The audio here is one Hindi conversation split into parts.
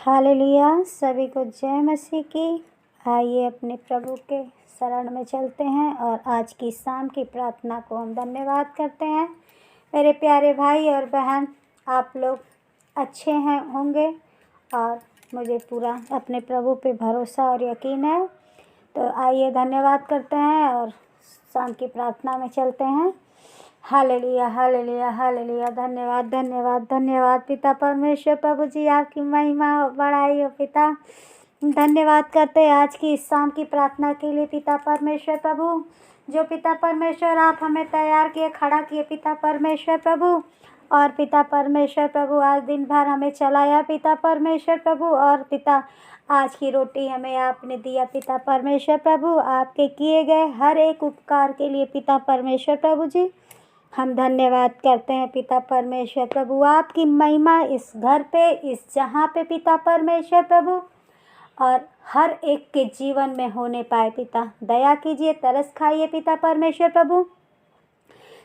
हालेलुया। सभी को जय मसीह की। आइए अपने प्रभु के शरण में चलते हैं और आज की शाम की प्रार्थना को हम धन्यवाद करते हैं। मेरे प्यारे भाई और बहन, आप लोग अच्छे हैं होंगे और मुझे पूरा अपने प्रभु पे भरोसा और यकीन है। तो आइए धन्यवाद करते हैं और शाम की प्रार्थना में चलते हैं। Hallelujah hallelujah hallelujah. धन्यवाद धन्यवाद धन्यवाद पिता परमेश्वर। प्रभु जी आपकी महिमा बढ़ाई हो पिता। धन्यवाद करते हैं आज की इस शाम की प्रार्थना के लिए पिता परमेश्वर प्रभु। जो पिता परमेश्वर आप हमें तैयार किए, खड़ा किए पिता परमेश्वर प्रभु। और पिता परमेश्वर प्रभु आज दिन भर हमें चलाया पिता परमेश्वर प्रभु। और पिता आज की रोटी हमें आपने दिया पिता परमेश्वर प्रभु। आपके किए गए हर एक उपकार के लिए पिता परमेश्वर प्रभु जी हम धन्यवाद करते हैं पिता परमेश्वर प्रभु। आपकी महिमा इस घर पे, इस जहाँ पे पिता परमेश्वर प्रभु और हर एक के जीवन में होने पाए पिता। दया कीजिए, तरस खाइए पिता परमेश्वर प्रभु।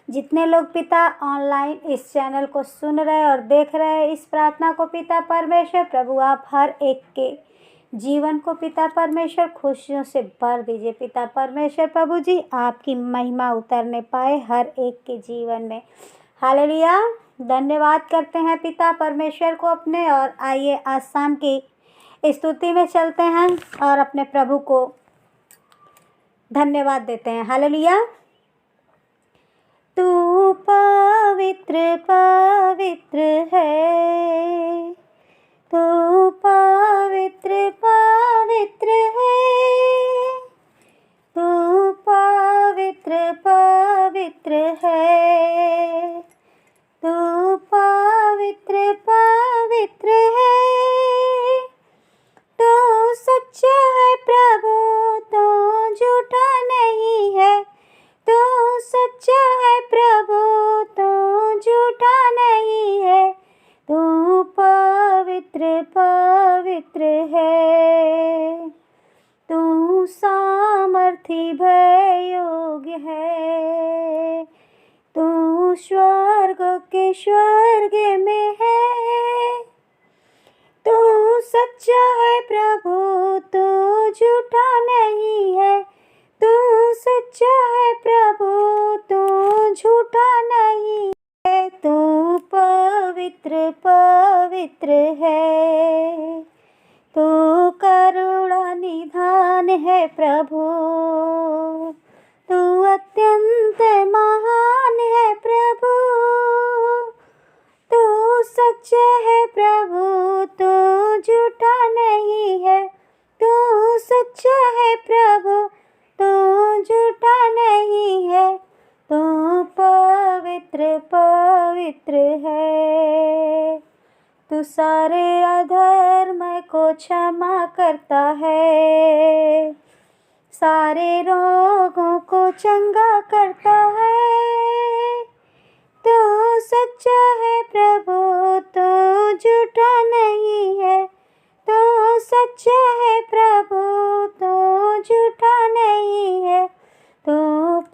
जितने लोग पिता ऑनलाइन इस चैनल को सुन रहे और देख रहे हैं इस प्रार्थना को पिता परमेश्वर प्रभु, आप हर एक के जीवन को पिता परमेश्वर खुशियों से भर दीजिए पिता परमेश्वर प्रभु जी। आपकी महिमा उतरने पाए हर एक के जीवन में। हालेलुया। धन्यवाद करते हैं पिता परमेश्वर को अपने। और आइए आज शाम की स्तुति में चलते हैं और अपने प्रभु को धन्यवाद देते हैं। हालेलुया। तू पवित्र पवित्र है, तू पवित्र पवित्र है, तू पवित्र पवित्र है, तू पवित्र पवित्र है। तू सच्चा है प्रभु, तू झूठा नहीं है। तू सच्चा है प्रभु, तू झूठा नहीं है। तू पवित्र पवित्र है, तू सामर्थी भय योग्य है। तू स्वर्ग के स्वर्ग में है। तू सच्चा है प्रभु, तू झूठा नहीं है। तू सच्चा है प्रभु, तू झूठा नहीं है। तू पवित्र पवित्र है, तू करुणा निधान है प्रभु। तू अत्यंत महान है प्रभु। तू सच्चा है प्रभु, तू झूठा नहीं है। तू सच्चा है प्रभु, तू झूठा नहीं है। तू पवित्र पवित्र है। तू सारे अधर्म को क्षमा करता है, सारे रोगों को चंगा करता है। तू सच्चा है प्रभु, तू झूठा नहीं है। तू सच्चा है प्रभु, तू झूठा नहीं है। तू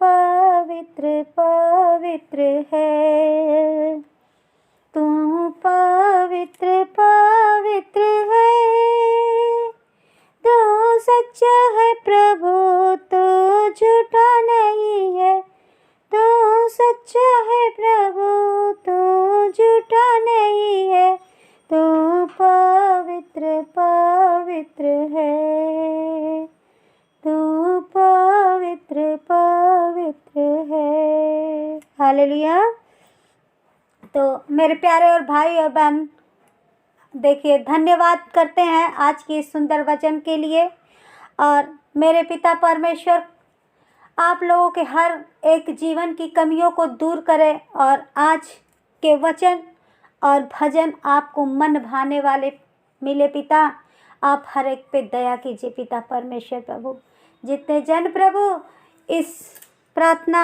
पवित्र पवित्र है, तू पवित्र पवित्र है। तू सच्चा है प्रभु, तू झूठा नहीं है। तू सच्चा है प्रभु, तू झूठा नहीं है। तू पवित्र पवित्र है, तू पवित्र पवित्र है। हालेलुया। तो मेरे प्यारे और भाई और बहन, देखिए धन्यवाद करते हैं आज की सुंदर वचन के लिए। और मेरे पिता परमेश्वर आप लोगों के हर एक जीवन की कमियों को दूर करें और आज के वचन और भजन आपको मन भाने वाले मिले पिता। आप हर एक पे दया कीजिए पिता परमेश्वर प्रभु। जितने जन प्रभु इस प्रार्थना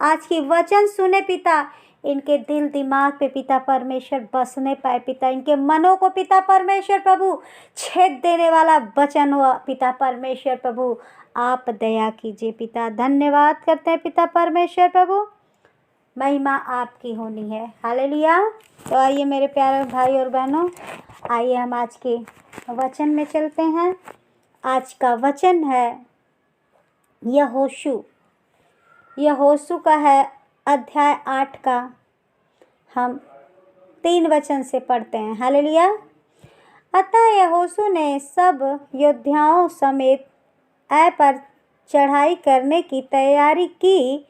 आज की वचन सुने पिता, इनके दिल दिमाग पे पिता परमेश्वर बसने पाए पिता। इनके मनों को पिता परमेश्वर प्रभु छेद देने वाला वचन हुआ पिता परमेश्वर प्रभु। आप दया कीजिए पिता। धन्यवाद करते हैं पिता परमेश्वर प्रभु। महिमा आपकी होनी है। हालेलुया। तो आइए मेरे प्यारे भाई और बहनों, आइए हम आज के वचन में चलते हैं। आज का वचन है यहोशू का है, अध्याय 8 का हम 3 वचन से पढ़ते हैं। हालेलुया। अतः यहोशू ने सब योद्धाओं समेत ऐ पर चढ़ाई करने की तैयारी की,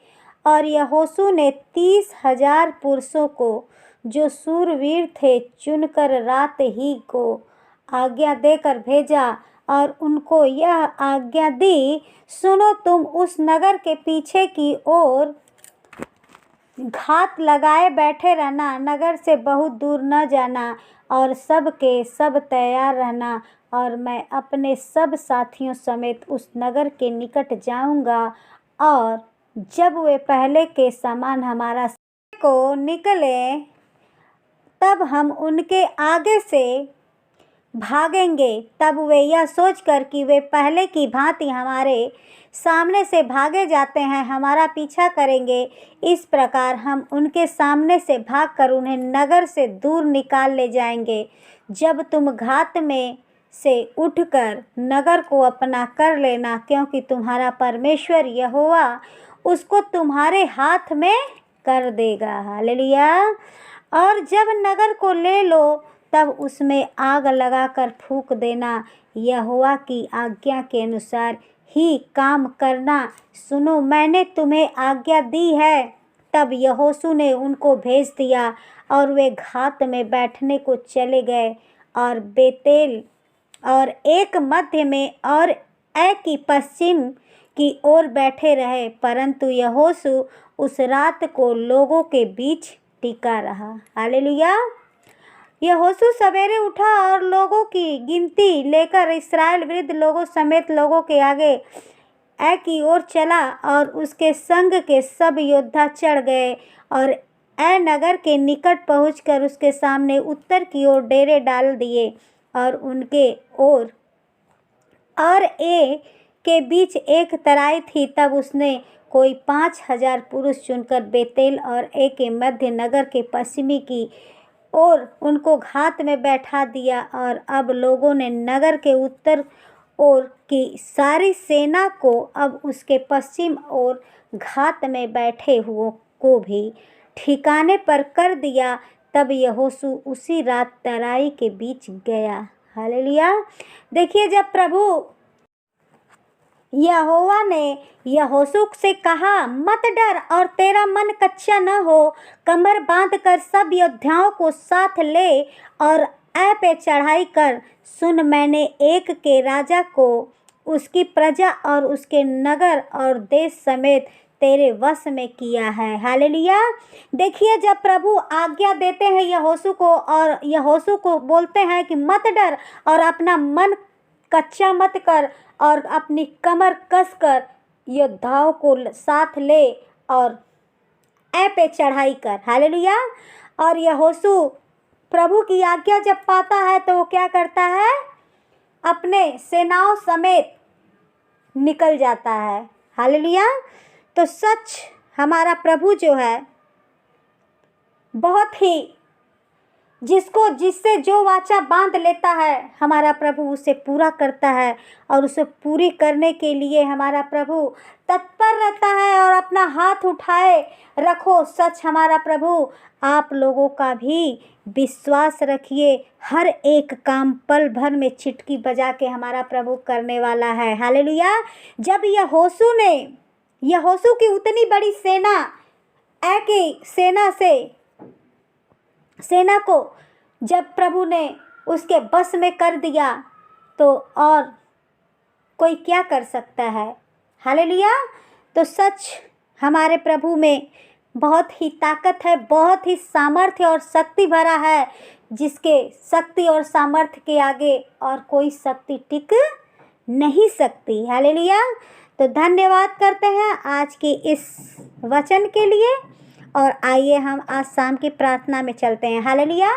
और यहोशू ने 30,000 पुरुषों को जो शूरवीर थे चुनकर रात ही को आज्ञा देकर भेजा, और उनको यह आज्ञा दी, सुनो, तुम उस नगर के पीछे की ओर घात लगाए बैठे रहना, नगर से बहुत दूर न जाना, और सब के सब तैयार रहना, और मैं अपने सब साथियों समेत उस नगर के निकट जाऊंगा, और जब वे पहले के समान हमारा को निकले, तब हम उनके आगे से भागेंगे। तब वे यह सोचकर कि वे पहले की भांति हमारे सामने से भागे जाते हैं, हमारा पीछा करेंगे। इस प्रकार हम उनके सामने से भागकर उन्हें नगर से दूर निकाल ले जाएंगे। जब तुम घात में से उठकर नगर को अपना कर लेना, क्योंकि तुम्हारा परमेश्वर यहोवा उसको तुम्हारे हाथ में कर देगा। हालेलुया। और जब नगर को ले लो, तब उसमें आग लगाकर फूंक देना, यहोवा की आज्ञा के अनुसार ही काम करना। सुनो, मैंने तुम्हें आज्ञा दी है। तब यहोशू ने उनको भेज दिया, और वे घात में बैठने को चले गए, और बेतेल और एक मध्य में और ऐ की पश्चिम की ओर बैठे रहे। परंतु यहोशू उस रात को लोगों के बीच टिका रहा। हालेलुया। यहोशू सवेरे उठा और लोगों की गिनती लेकर इस्राएल वृद्ध लोगों समेत लोगों के आगे ऐ की ओर चला, और उसके संग के सब योद्धा चढ़ गए, और ऐ नगर के निकट पहुंचकर उसके सामने उत्तर की ओर डेरे डाल दिए, और उनके ओर और ए के बीच एक तराई थी। तब उसने कोई 5,000 पुरुष चुनकर बेतेल और ए के मध्य नगर के पश्चिमी की ओर उनको घात में बैठा दिया, और अब लोगों ने नगर के उत्तर ओर की सारी सेना को अब उसके पश्चिम ओर घात में बैठे हुओं को भी ठिकाने पर कर दिया। तब यहोशू उसी रात तराई के बीच गया। हालेलुया। देखिए, जब प्रभु यहोवा ने यहोशू से कहा, मत डर और तेरा मन कच्चा न हो, कमर बांध कर सब योद्धाओं को साथ ले और ऐ पे चढ़ाई कर। सुन, मैंने एक के राजा को, उसकी प्रजा और उसके नगर और देश समेत तेरे वश में किया है। हालेलुया। देखिए, जब प्रभु आज्ञा देते हैं यहोशू को, और यहोशू को बोलते हैं कि मत डर और अपना मन कच्चा मत कर, और अपनी कमर कसकर योद्धाओं को साथ ले और ऐ पे चढ़ाई कर। हालेलुया। और यहोशू प्रभु की आज्ञा जब पाता है तो वो क्या करता है? अपने सेनाओं समेत निकल जाता है। हालेलुया। तो सच हमारा प्रभु जो है, बहुत ही जिससे जो वाचा बांध लेता है, हमारा प्रभु उसे पूरा करता है, और उसे पूरी करने के लिए हमारा प्रभु तत्पर रहता है। और अपना हाथ उठाए रखो, सच हमारा प्रभु आप लोगों का भी विश्वास रखिए, हर एक काम पल भर में चिटकी बजा के हमारा प्रभु करने वाला है। हालेलुया। जब यहोशू की उतनी बड़ी सेना, ऐ की सेना को जब प्रभु ने उसके बस में कर दिया, तो और कोई क्या कर सकता है? हालेलुया। तो सच हमारे प्रभु में बहुत ही ताकत है, बहुत ही सामर्थ्य और शक्ति भरा है, जिसके शक्ति और सामर्थ्य के आगे और कोई शक्ति टिक नहीं सकती। हालेलुया। तो धन्यवाद करते हैं आज के इस वचन के लिए, और आइए हम आज शाम की प्रार्थना में चलते हैं। Hallelujah.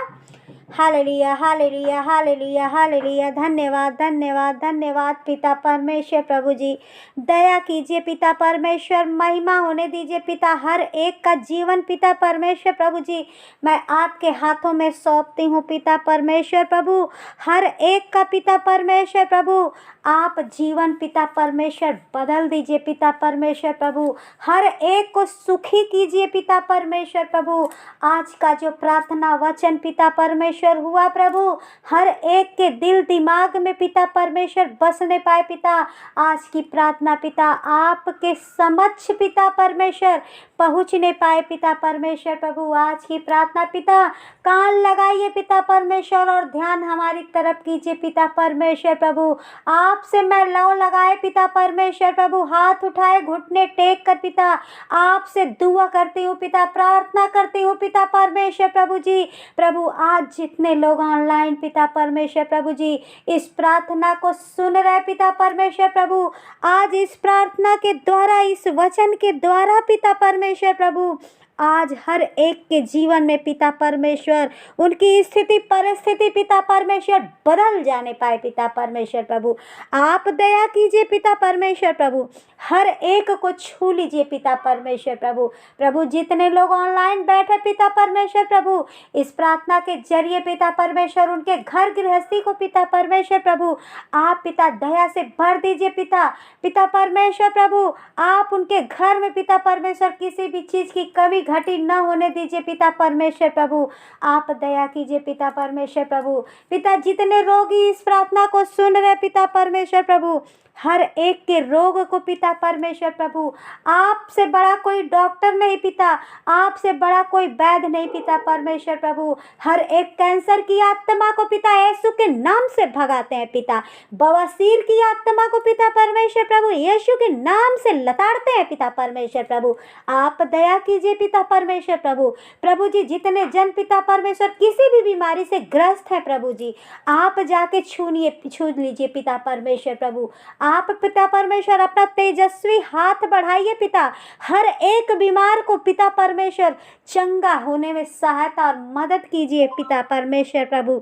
Hallelujah hallelujah hallelujah hallelujah. धन्यवाद धन्यवाद धन्यवाद पिता परमेश्वर प्रभु जी। दया कीजिए पिता परमेश्वर, महिमा होने दीजिए पिता हर एक का जीवन पिता परमेश्वर प्रभु जी। मैं आपके हाथों में सौंपती हूँ पिता परमेश्वर प्रभु, हर एक का पिता परमेश्वर प्रभु। आप जीवन पिता परमेश्वर बदल दीजिए पिता परमेश्वर प्रभु, हर एक को सुखी कीजिए पिता परमेश्वर प्रभु। आज का जो प्रार्थना वचन पिता परमेश्वर हुआ प्रभु, हर एक के दिल दिमाग में पिता परमेश्वर बसने पाए पिता। आज की प्रार्थना पिता आपके समक्ष पिता परमेश्वर पहुँचने पाए पिता परमेश्वर प्रभु। आज की प्रार्थना पिता कान लगाइए पिता परमेश्वर और ध्यान हमारी तरफ कीजिए पिता परमेश्वर प्रभु। आपसे मैं लौ लगाए पिता परमेश्वर प्रभु, हाथ उठाए घुटने टेक कर पिता आपसे दुआ करती हूँ पिता, प्रार्थना करती हूँ पिता परमेश्वर प्रभु जी। प्रभु आज जितने लोग ऑनलाइन पिता परमेश्वर प्रभु जी इस प्रार्थना को सुन रहे पिता परमेश्वर प्रभु, आज इस प्रार्थना के द्वारा, इस वचन के द्वारा पिता परमेश्वर प्रभु, आज हर एक के जीवन में पिता परमेश्वर उनकी स्थिति परिस्थिति पिता परमेश्वर बदल जाने पाए पिता परमेश्वर प्रभु। आप दया कीजिए पिता परमेश्वर प्रभु, हर एक को छू लीजिए पिता परमेश्वर प्रभु। प्रभु जितने लोग ऑनलाइन बैठे पिता परमेश्वर प्रभु इस प्रार्थना के जरिए पिता परमेश्वर उनके घर गृहस्थी को पिता परमेश्वर प्रभु आप पिता दया से भर दीजिए पिता। पिता परमेश्वर प्रभु आप उनके घर में पिता परमेश्वर किसी भी चीज़ की कमी घटी न होने दीजिए पिता परमेश्वर प्रभु। आप दया कीजिए पिता परमेश्वर प्रभु। पिता जितने रोगी इस प्रार्थना को सुन रहे पिता परमेश्वर प्रभु, हर एक के रोग को पिता परमेश्वर प्रभु, आपसे बड़ा कोई डॉक्टर नहीं पिता, आपसे बड़ा कोई वैद्य नहीं पिता परमेश्वर प्रभु। हर एक कैंसर की आत्मा को पिता यीशु के नाम से भगाते हैं पिता। बवासीर की आत्मा को पिता परमेश्वर प्रभु यीशु के नाम से लताड़ते हैं पिता परमेश्वर प्रभु। आप दया कीजिए पिता परमेश्वर प्रभु। प्रभु जी जितने जन पिता परमेश्वर किसी भी बीमारी से ग्रस्त है प्रभु जी, आप जाके छू लीजिए पिता परमेश्वर प्रभु। आप पिता परमेश्वर अपना तेजस्वी हाथ बढ़ाइए पिता, हर एक बीमार को पिता परमेश्वर चंगा होने में सहायता और मदद कीजिए पिता परमेश्वर प्रभु।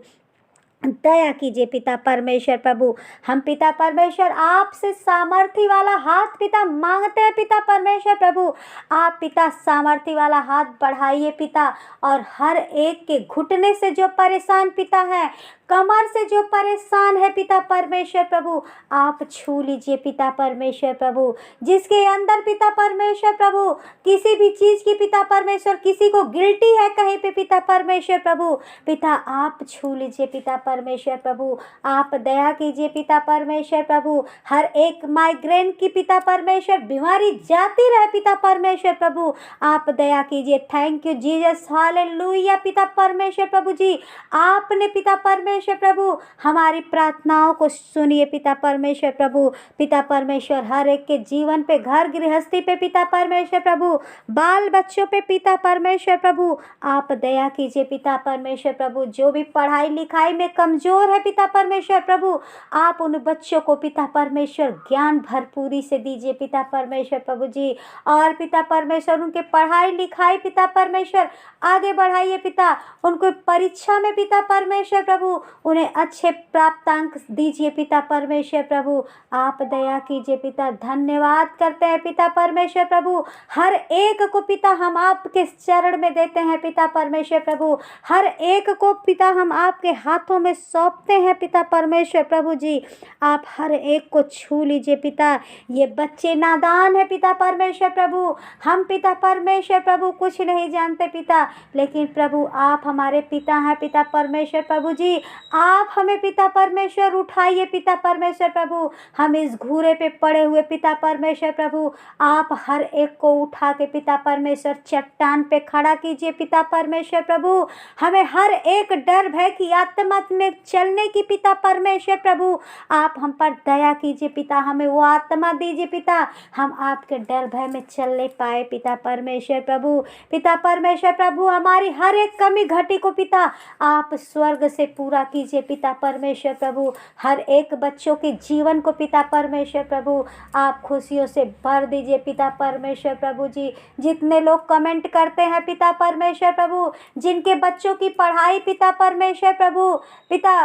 दया कीजिए पिता परमेश्वर प्रभु। हम पिता परमेश्वर आपसे सामर्थ्य वाला हाथ पिता मांगते हैं पिता परमेश्वर प्रभु। आप पिता सामर्थ्य वाला हाथ बढ़ाइए पिता, और हर एक के घुटने से जो परेशान पिता है, कमर से जो परेशान है पिता परमेश्वर प्रभु, आप छू लीजिए पिता परमेश्वर प्रभु। जिसके अंदर पिता परमेश्वर प्रभु किसी भी चीज़ की पिता परमेश्वर किसी को गिल्टी है कहीं पे पिता परमेश्वर प्रभु, पिता आप छू लीजिए पिता परमेश्वर प्रभु। आप दया कीजिए पिता परमेश्वर प्रभु। हर एक माइग्रेन की पिता परमेश्वर बीमारी जाती रहे पिता परमेश्वर प्रभु, आप दया कीजिए। थैंक यू जीसस, हालेलुया पिता परमेश्वर प्रभु जी। आपने पिता परमेश्वर प्रभु हमारी प्रार्थनाओं को सुनिए पिता परमेश्वर प्रभु। पिता परमेश्वर हर एक के जीवन पे, घर गृहस्थी पे पिता परमेश्वर प्रभु, बाल बच्चों पे पिता परमेश्वर प्रभु आप दया कीजिए पिता परमेश्वर प्रभु। जो भी पढ़ाई लिखाई में कमजोर है पिता परमेश्वर प्रभु, आप उन बच्चों को पिता परमेश्वर ज्ञान भरपूरी से दीजिए पिता परमेश्वर प्रभु जी। और पिता परमेश्वर उनके पढ़ाई लिखाई पिता परमेश्वर आगे बढ़ाइए पिता। उनको परीक्षा में पिता परमेश्वर प्रभु उन्हें अच्छे प्राप्तांक दीजिए पिता परमेश्वर प्रभु। आप दया कीजिए पिता। धन्यवाद करते हैं पिता परमेश्वर प्रभु। हर एक को पिता हम आपके चरण में देते हैं पिता परमेश्वर प्रभु। हर एक को पिता हम आपके हाथों में सौंपते हैं पिता परमेश्वर प्रभु जी। आप हर एक को छू लीजिए पिता। ये बच्चे नादान है पिता परमेश्वर प्रभु, हम पिता परमेश्वर प्रभु कुछ नहीं जानते पिता, लेकिन प्रभु आप हमारे पिता हैं पिता परमेश्वर प्रभु जी। आप हमें पिता परमेश्वर उठाइए पिता परमेश्वर प्रभु। हम इस घूरे पे पड़े हुए पिता परमेश्वर प्रभु, आप हर एक को उठा के पिता परमेश्वर चट्टान पे खड़ा कीजिए पिता परमेश्वर प्रभु। हमें हर एक डर भय की आत्मा में चलने की पिता परमेश्वर प्रभु आप हम पर दया कीजिए पिता। हमें वो आत्मा दीजिए पिता, हम आपके डर भय में चलने पाए पिता परमेश्वर प्रभु। पिता परमेश्वर प्रभु हमारी हर एक कमी घटी को पिता आप स्वर्ग से पूरा सेवा कीजिए पिता परमेश्वर प्रभु। हर एक बच्चों के जीवन को पिता परमेश्वर प्रभु आप खुशियों से भर दीजिए पिता परमेश्वर प्रभु जी। जितने लोग कमेंट करते हैं पिता परमेश्वर प्रभु, जिनके बच्चों की पढ़ाई पिता परमेश्वर प्रभु, पिता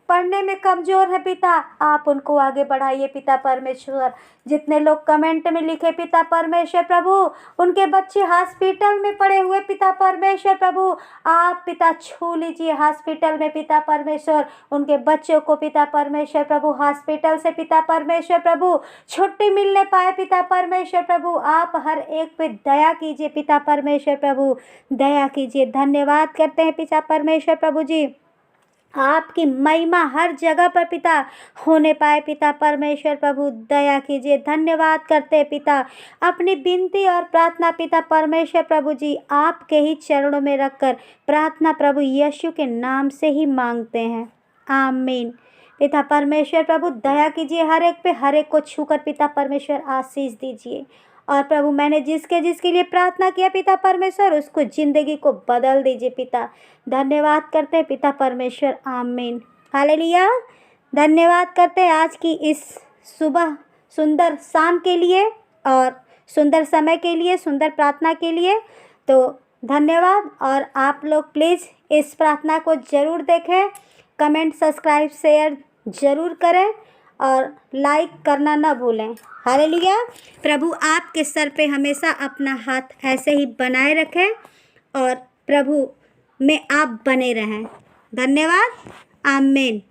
पढ़ने में कमज़ोर है पिता, आप उनको आगे बढ़ाइए पिता परमेश्वर। जितने लोग कमेंट में लिखे पिता परमेश्वर प्रभु, उनके बच्चे हॉस्पिटल में पड़े हुए पिता परमेश्वर प्रभु, आप पिता छू लीजिए हॉस्पिटल में पिता परमेश्वर। उनके बच्चों को पिता परमेश्वर प्रभु हॉस्पिटल से पिता परमेश्वर प्रभु छुट्टी मिलने पाए पिता परमेश्वर प्रभु। आप हर एक पे दया कीजिए पिता परमेश्वर प्रभु, दया कीजिए। धन्यवाद करते हैं पिता परमेश्वर प्रभु जी। आपकी महिमा हर जगह पर पिता होने पाए पिता परमेश्वर प्रभु, दया कीजिए। धन्यवाद करते पिता। अपनी विनती और प्रार्थना पिता परमेश्वर प्रभु जी आपके ही चरणों में रखकर प्रार्थना प्रभु यीशु के नाम से ही मांगते हैं, आमीन। पिता परमेश्वर प्रभु दया कीजिए हर एक पे, हर एक को छूकर पिता परमेश्वर आशीष दीजिए। और प्रभु मैंने जिसके लिए प्रार्थना किया पिता परमेश्वर, उसको ज़िंदगी को बदल दीजिए पिता। धन्यवाद करते हैं पिता परमेश्वर, आमीन, हालेलुया। धन्यवाद करते हैं आज की इस सुबह सुंदर शाम के लिए और सुंदर समय के लिए, सुंदर प्रार्थना के लिए। तो धन्यवाद। और आप लोग प्लीज़ इस प्रार्थना को ज़रूर देखें, कमेंट सब्सक्राइब शेयर ज़रूर करें और लाइक करना न भूलें, हालेलुया। प्रभु आपके सर पे हमेशा अपना हाथ ऐसे ही बनाए रखें और प्रभु में आप बने रहें। धन्यवाद, आमीन।